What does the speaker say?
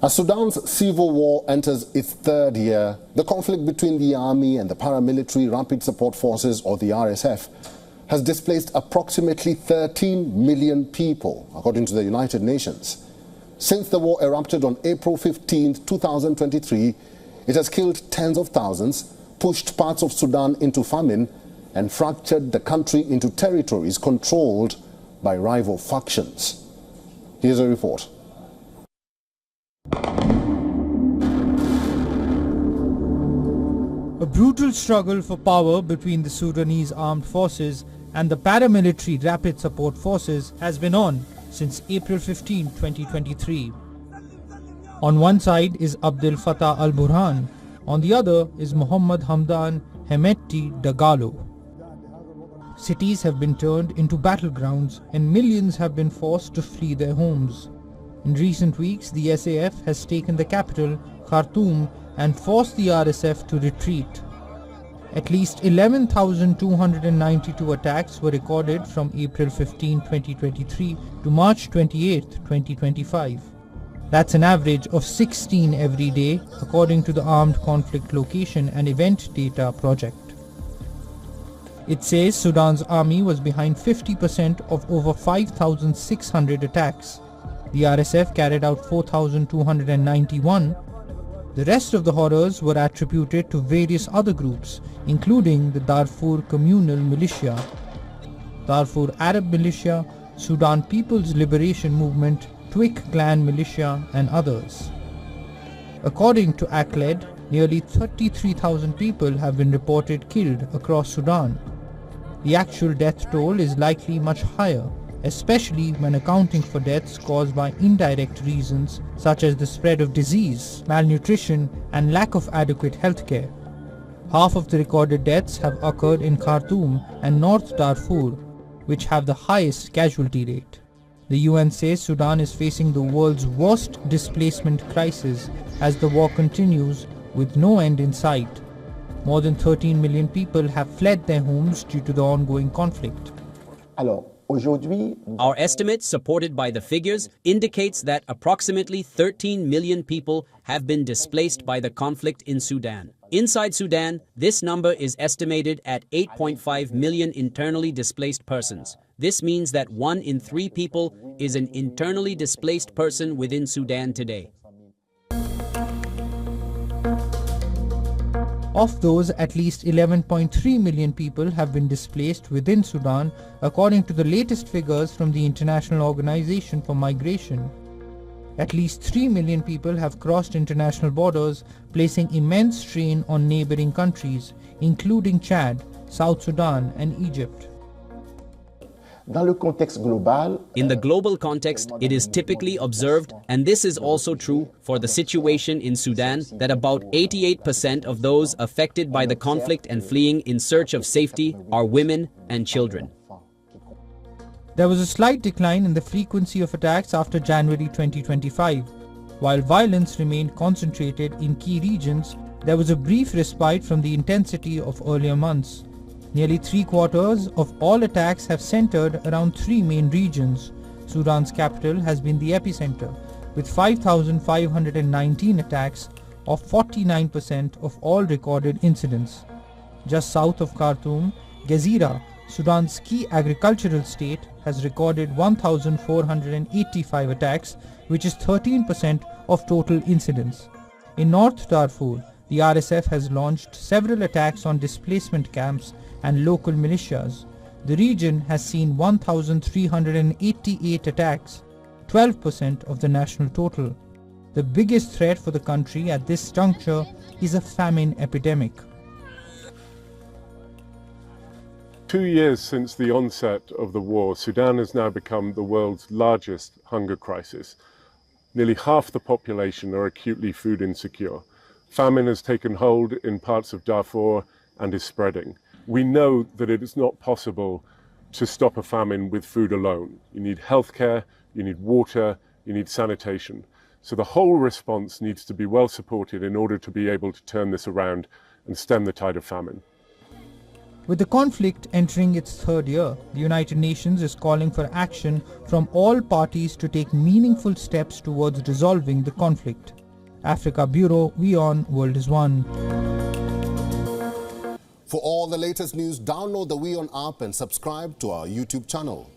As Sudan's civil war enters its third year, the conflict between the army and the paramilitary Rapid Support Forces, or the RSF, has displaced approximately 13 million people, according to the United Nations. Since the war erupted on April 15, 2023, it has killed tens of thousands, pushed parts of Sudan into famine, and fractured the country into territories controlled by rival factions. Here's a report. A brutal struggle for power between the Sudanese armed forces and the paramilitary Rapid Support Forces has been on since April 15, 2023. On one side is Abdel Fattah al-Burhan, on the other is Mohammed Hamdan Hemeti Dagalo. Cities have been turned into battlegrounds and millions have been forced to flee their homes. In recent weeks, the SAF has taken the capital, Khartoum, and forced the RSF to retreat. At least 11,292 attacks were recorded from April 15, 2023 to March 28, 2025. That's an average of 16 every day, according to the Armed Conflict Location and Event Data Project. It says Sudan's army was behind 50% of over 5,600 attacks. The RSF carried out 4,291. The rest of the horrors were attributed to various other groups, including the Darfur Communal Militia, Darfur Arab Militia, Sudan People's Liberation Movement, Twik Clan Militia, and others. According to ACLED, nearly 33,000 people have been reported killed across Sudan. The actual death toll is likely much higher, especially when accounting for deaths caused by indirect reasons such as the spread of disease, malnutrition, and lack of adequate healthcare. Half of the recorded deaths have occurred in Khartoum and North Darfur, which have the highest casualty rate. The UN says Sudan is facing the world's worst displacement crisis as the war continues with no end in sight. More than 13 million people have fled their homes due to the ongoing conflict. Our estimate, supported by the figures, indicates that approximately 13 million people have been displaced by the conflict in Sudan. Inside Sudan, this number is estimated at 8.5 million internally displaced persons. This means that 1 in 3 people is an internally displaced person within Sudan today. Of those, at least 11.3 million people have been displaced within Sudan, according to the latest figures from the International Organization for Migration. At least 3 million people have crossed international borders, placing immense strain on neighboring countries, including Chad, South Sudan, and Egypt. In the global context, it is typically observed, and this is also true for the situation in Sudan, that about 88% of those affected by the conflict and fleeing in search of safety are women and children. There was a slight decline in the frequency of attacks after January 2025. While violence remained concentrated in key regions, there was a brief respite from the intensity of earlier months. Nearly 3/4 of all attacks have centered around 3 main regions. Sudan's capital has been the epicenter, with 5,519 attacks, or 49% of all recorded incidents. Just south of Khartoum, Gezira, Sudan's key agricultural state, has recorded 1,485 attacks, which is 13% of total incidents. In North Darfur, the RSF has launched several attacks on displacement camps and local militias. The region has seen 1,388 attacks, 12% of the national total. The biggest threat for the country at this juncture is a famine epidemic. 2 years since the onset of the war, Sudan has now become the world's largest hunger crisis. Nearly half the population are acutely food insecure. Famine has taken hold in parts of Darfur and is spreading. We know that it is not possible to stop a famine with food alone. You need healthcare, you need water, you need sanitation. So the whole response needs to be well supported in order to be able to turn this around and stem the tide of famine. With the conflict entering its third year, the United Nations is calling for action from all parties to take meaningful steps towards resolving the conflict. Africa Bureau, WION World is One. For all the latest news, download the WION app and subscribe to our YouTube channel.